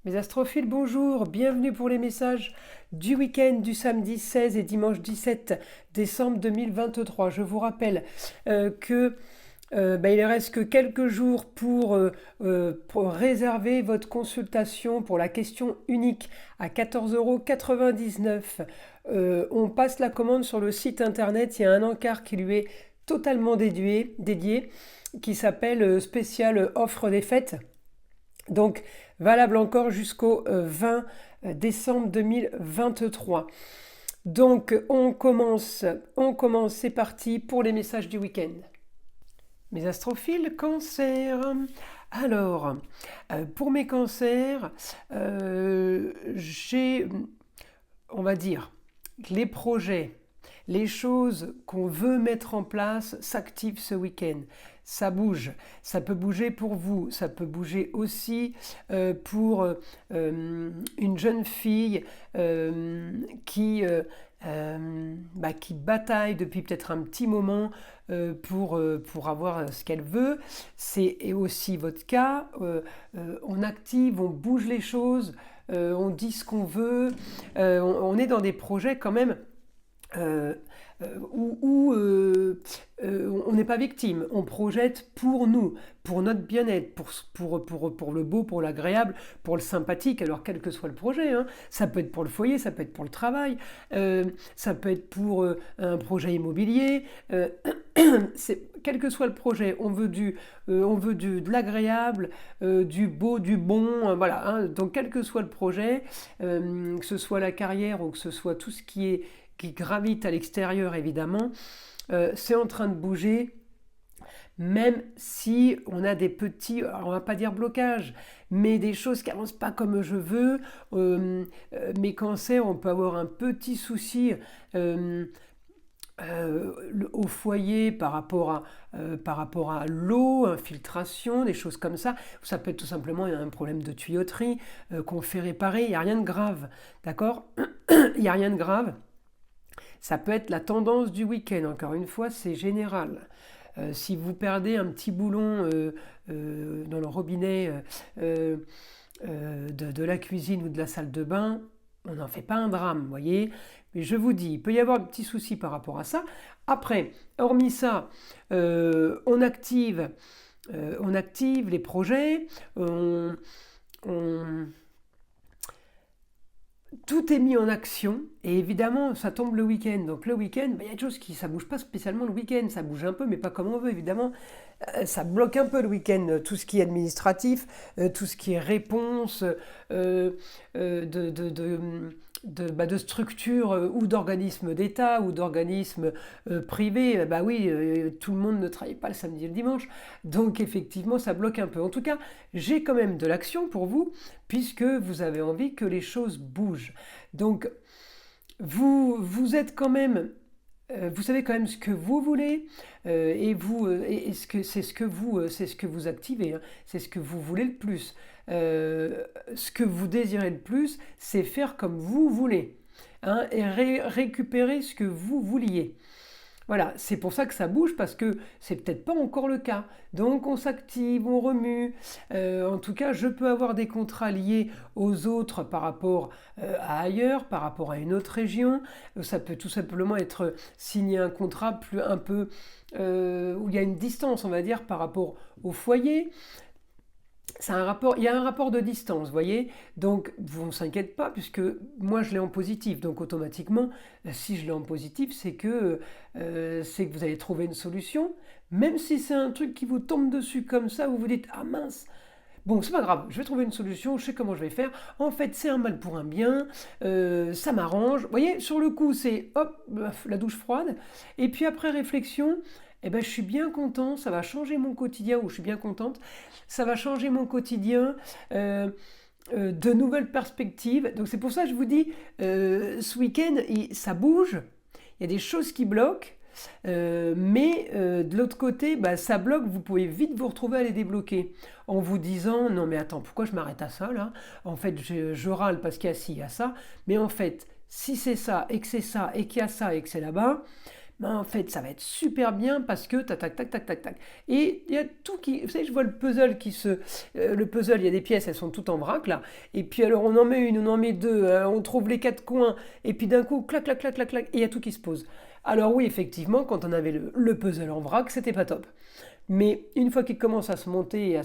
Mes astrophiles, bonjour, bienvenue pour les messages du week-end du samedi 16 et dimanche 17 décembre 2023. Je vous rappelle que il ne reste que quelques jours pour réserver votre consultation pour la question unique à 14,99 €. On passe la commande sur le site internet, il y a un encart qui lui est totalement dédié qui s'appelle spécial offre des fêtes. Donc, valable encore jusqu'au 20 décembre 2023. Donc, on commence, c'est parti pour les messages du week-end. Mes astrophiles, cancer. Alors, pour mes cancers, j'ai, on va dire, les projets, les choses qu'on veut mettre en place s'activent ce week-end. Ça bouge, ça peut bouger pour vous, ça peut bouger aussi pour une jeune fille qui bataille depuis peut-être un petit moment pour avoir ce qu'elle veut. C'est aussi votre cas. On active, on bouge les choses, on dit ce qu'on veut. On est dans des projets quand même où on n'est pas victime, on projette pour nous, pour notre bien-être, pour le beau, pour l'agréable, pour le sympathique, alors quel que soit le projet, hein. Ça peut être pour le foyer, ça peut être pour le travail, ça peut être pour un projet immobilier, quel que soit le projet, on veut de l'agréable, du beau, du bon, voilà, hein. Donc quel que soit le projet, que ce soit la carrière ou que ce soit tout ce qui gravite à l'extérieur évidemment, c'est en train de bouger, même si on a des petits, alors on va pas dire blocages, mais des choses qui avancent pas comme je veux. Mes cancers, on peut avoir un petit souci au foyer par rapport à l'eau, infiltration, des choses comme ça. Ça peut être tout simplement un problème de tuyauterie qu'on fait réparer, il n'y a rien de grave, d'accord. Il n'y a rien de grave. Ça peut être la tendance du week-end, encore une fois, c'est général. Si vous perdez un petit boulon dans le robinet de la cuisine ou de la salle de bain, on n'en fait pas un drame, vous voyez. Mais je vous dis, il peut y avoir un petit souci par rapport à ça. Après, hormis ça, on active les projets, tout est mis en action et évidemment ça tombe le week-end. Donc le week-end, il y a des choses ça bouge pas spécialement le week-end, ça bouge un peu mais pas comme on veut évidemment. Ça bloque un peu le week-end, tout ce qui est administratif, tout ce qui est réponse de structures ou d'organismes d'État ou d'organismes privés. Bah oui, tout le monde ne travaille pas le samedi et le dimanche, donc effectivement ça bloque un peu. En tout cas, j'ai quand même de l'action pour vous, puisque vous avez envie que les choses bougent. Donc vous êtes quand même... vous savez quand même ce que vous voulez c'est ce que vous activez, hein. C'est ce que vous voulez le plus. Ce que vous désirez le plus, c'est faire comme vous voulez, hein, et récupérer ce que vous vouliez. Voilà, c'est pour ça que ça bouge, parce que c'est peut-être pas encore le cas. Donc on s'active, on remue. En tout cas, je peux avoir des contrats liés aux autres par rapport à ailleurs, par rapport à une autre région. Ça peut tout simplement être signer un contrat un peu où il y a une distance, on va dire, par rapport au foyer. Il y a un rapport de distance, vous voyez. Donc, on ne s'inquiète pas, puisque moi, je l'ai en positif. Donc, automatiquement, si je l'ai en positif, c'est que vous allez trouver une solution. Même si c'est un truc qui vous tombe dessus comme ça, vous vous dites « Ah mince !» Bon, c'est pas grave, je vais trouver une solution, je sais comment je vais faire. En fait, c'est un mal pour un bien, ça m'arrange. Vous voyez, sur le coup, c'est hop, la douche froide. Et puis après réflexion, eh ben, je suis bien content, ça va changer mon quotidien, ou je suis bien contente, ça va changer mon quotidien, de nouvelles perspectives. Donc c'est pour ça que je vous dis, ce week-end, ça bouge, il y a des choses qui bloquent, mais de l'autre côté, ça bloque, vous pouvez vite vous retrouver à les débloquer en vous disant non mais attends, pourquoi je m'arrête à ça là? En fait je râle parce qu'il y a ci, il y a ça, mais en fait si c'est ça et que c'est ça et qu'il y a ça et que c'est là-bas, ben, en fait, ça va être super bien parce que tac, tac, tac, tac, tac, tac. Et il y a tout qui. Vous savez, je vois le puzzle qui se. Le puzzle, il y a des pièces, elles sont toutes en vrac là. Et puis alors, on en met une, on en met deux, on trouve les quatre coins. Et puis d'un coup, clac, clac, clac, clac, clac. Et il y a tout qui se pose. Alors, oui, effectivement, quand on avait le puzzle en vrac, c'était pas top. Mais une fois qu'il commence à se monter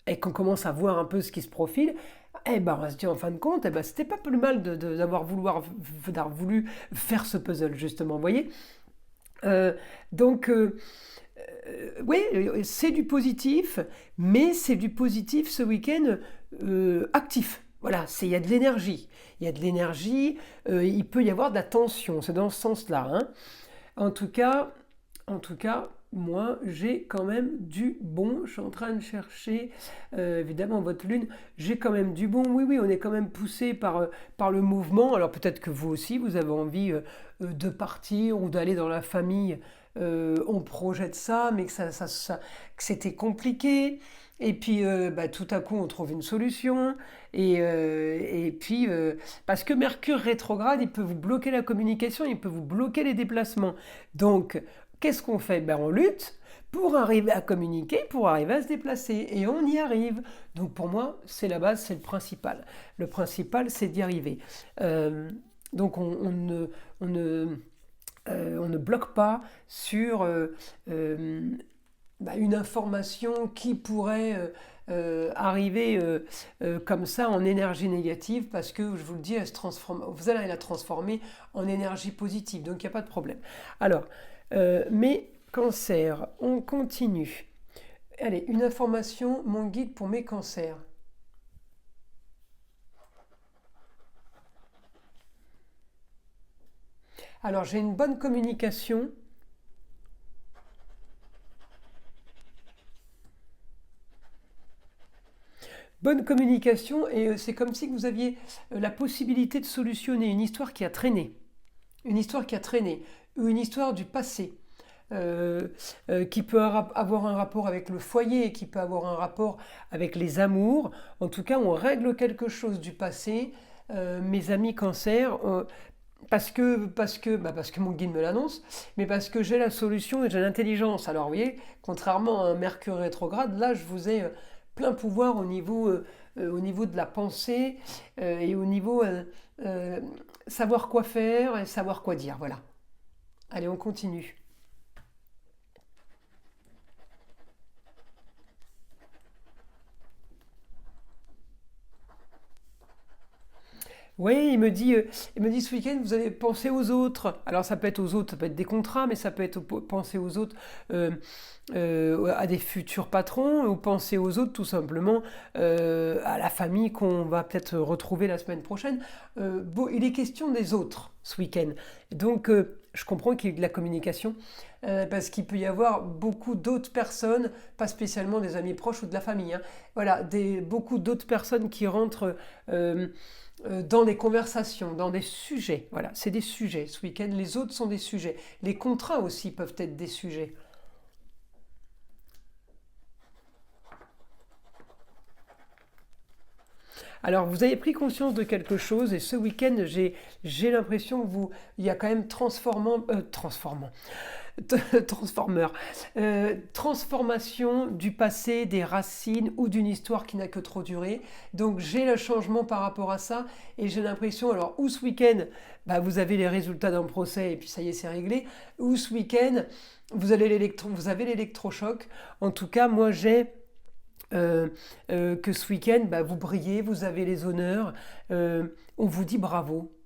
et qu'on commence à voir un peu ce qui se profile, eh ben, on va se dire en fin de compte, eh ben, c'était pas plus mal d'avoir voulu faire ce puzzle, justement, vous voyez. Euh, donc, oui, c'est du positif, mais c'est du positif ce week-end actif. Voilà, il y a de l'énergie. Il y a de l'énergie, il peut y avoir de la tension, c'est dans ce sens-là, hein. En tout cas, en tout cas, moi, j'ai quand même du bon. Je suis en train de chercher, évidemment, votre lune. J'ai quand même du bon. Oui, oui, on est quand même poussé par le mouvement. Alors peut-être que vous aussi, vous avez envie de partir ou d'aller dans la famille. On projette ça, mais que c'était compliqué. Et puis, bah, tout à coup, on trouve une solution. Et puis, parce que Mercure rétrograde, il peut vous bloquer la communication, il peut vous bloquer les déplacements. Donc, qu'est-ce qu'on fait? Ben, on lutte pour arriver à communiquer, pour arriver à se déplacer. Et on y arrive. Donc, pour moi, c'est la base, c'est le principal. Le principal, c'est d'y arriver. Euh, donc, on ne bloque pas sur bah, une information qui pourrait arriver comme ça en énergie négative parce que, je vous le dis, elle se transforme, vous allez la transformer en énergie positive, donc il n'y a pas de problème. Alors, mes cancers, on continue. Allez, une information, mon guide pour mes cancers. Alors, j'ai une bonne communication. Bonne communication et c'est comme si vous aviez la possibilité de solutionner une histoire qui a traîné. Une histoire qui a traîné. Ou une histoire du passé. Qui peut avoir un rapport avec le foyer, qui peut avoir un rapport avec les amours. En tout cas, on règle quelque chose du passé. Mes amis cancer, parce que mon guide me l'annonce, mais parce que j'ai la solution et j'ai l'intelligence. Alors, vous voyez, contrairement à un Mercure rétrograde, là, je vous ai plein pouvoir au niveau de la pensée et au niveau euh, savoir quoi faire et savoir quoi dire. Voilà. Allez, on continue. Oui, il me dit ce week-end, vous allez penser aux autres. Alors ça peut être aux autres, ça peut être des contrats, mais ça peut être penser aux autres, à des futurs patrons, ou penser aux autres tout simplement à la famille qu'on va peut-être retrouver la semaine prochaine. Bon, il est question des autres ce week-end. Donc je comprends qu'il y ait de la communication, parce qu'il peut y avoir beaucoup d'autres personnes, pas spécialement des amis proches ou de la famille, hein. Voilà, beaucoup d'autres personnes qui rentrent dans des conversations, dans des sujets. Voilà, c'est des sujets. Ce week-end, les autres sont des sujets. Les contrats aussi peuvent être des sujets. Alors, vous avez pris conscience de quelque chose et ce week-end, j'ai l'impression que il y a quand même Transformer. Transformation du passé, des racines ou d'une histoire qui n'a que trop duré. Donc j'ai le changement par rapport à ça et j'ai l'impression, alors ou ce week-end, bah, vous avez les résultats d'un procès et puis ça y est, c'est réglé, ou ce week-end, vous avez l'électrochoc. En tout cas, moi j'ai que ce week-end, bah, vous brillez, vous avez les honneurs, on vous dit bravo.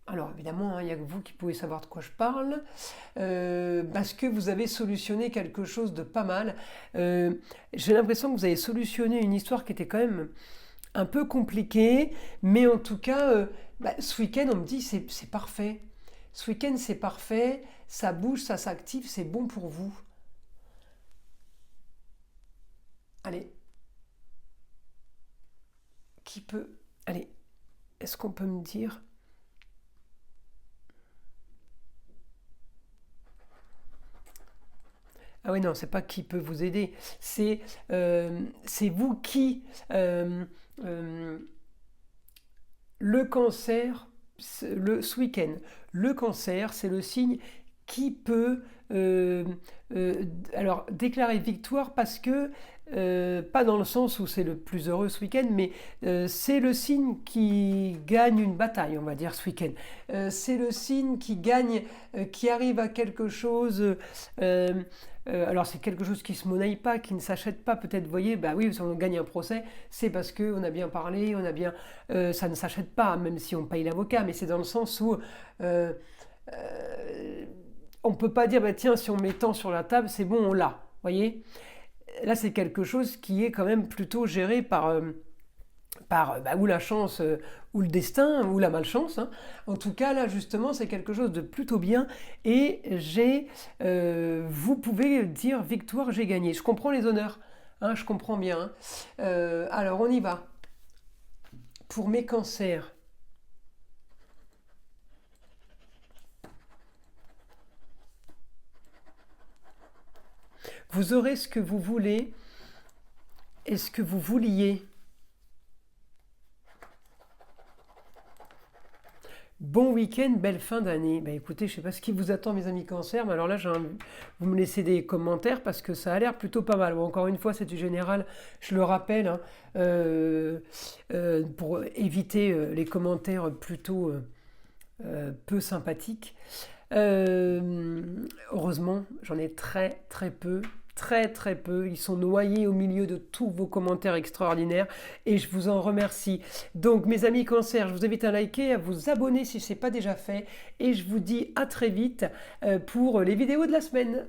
Alors évidemment, hein, il n'y a que vous qui pouvez savoir de quoi je parle, parce que vous avez solutionné quelque chose de pas mal. J'ai l'impression que vous avez solutionné une histoire qui était quand même un peu compliquée, mais en tout cas, bah, ce week-end, on me dit c'est parfait. Ce week-end, c'est parfait, ça bouge, ça s'active, c'est bon pour vous. Allez, qui peut... Allez, est-ce qu'on peut me dire... Ah oui, non, c'est pas qui peut vous aider, c'est vous qui... euh, le cancer, ce week-end, le cancer, c'est le signe qui peut alors déclarer victoire parce que, pas dans le sens où c'est le plus heureux ce week-end, mais c'est le signe qui gagne une bataille, on va dire, ce week-end. C'est le signe qui gagne, qui arrive à quelque chose. Alors c'est quelque chose qui ne se monnaie pas, qui ne s'achète pas, peut-être, vous voyez, bah oui, si on gagne un procès, c'est parce qu'on a bien parlé, on a bien, ça ne s'achète pas, même si on paye l'avocat, mais c'est dans le sens où on ne peut pas dire, bah, tiens, si on met tant sur la table, c'est bon, on l'a, vous voyez. Là, c'est quelque chose qui est quand même plutôt géré par ou la chance, ou le destin, ou la malchance, hein. En tout cas, là, justement, c'est quelque chose de plutôt bien. Et vous pouvez dire victoire, j'ai gagné. Je comprends les honneurs, hein, je comprends bien, hein. Alors, on y va. Pour mes cancers. Vous aurez ce que vous voulez et ce que vous vouliez. Bon week-end, belle fin d'année. Bah écoutez, je ne sais pas ce qui vous attend, mes amis cancer, mais alors là, vous me laissez des commentaires parce que ça a l'air plutôt pas mal. Bon, encore une fois, c'est du général, je le rappelle, hein, pour éviter les commentaires plutôt peu sympathiques. Heureusement, j'en ai très très peu. Très très peu, ils sont noyés au milieu de tous vos commentaires extraordinaires et je vous en remercie. Donc mes amis cancer, je vous invite à liker, à vous abonner si ce n'est pas déjà fait et je vous dis à très vite pour les vidéos de la semaine.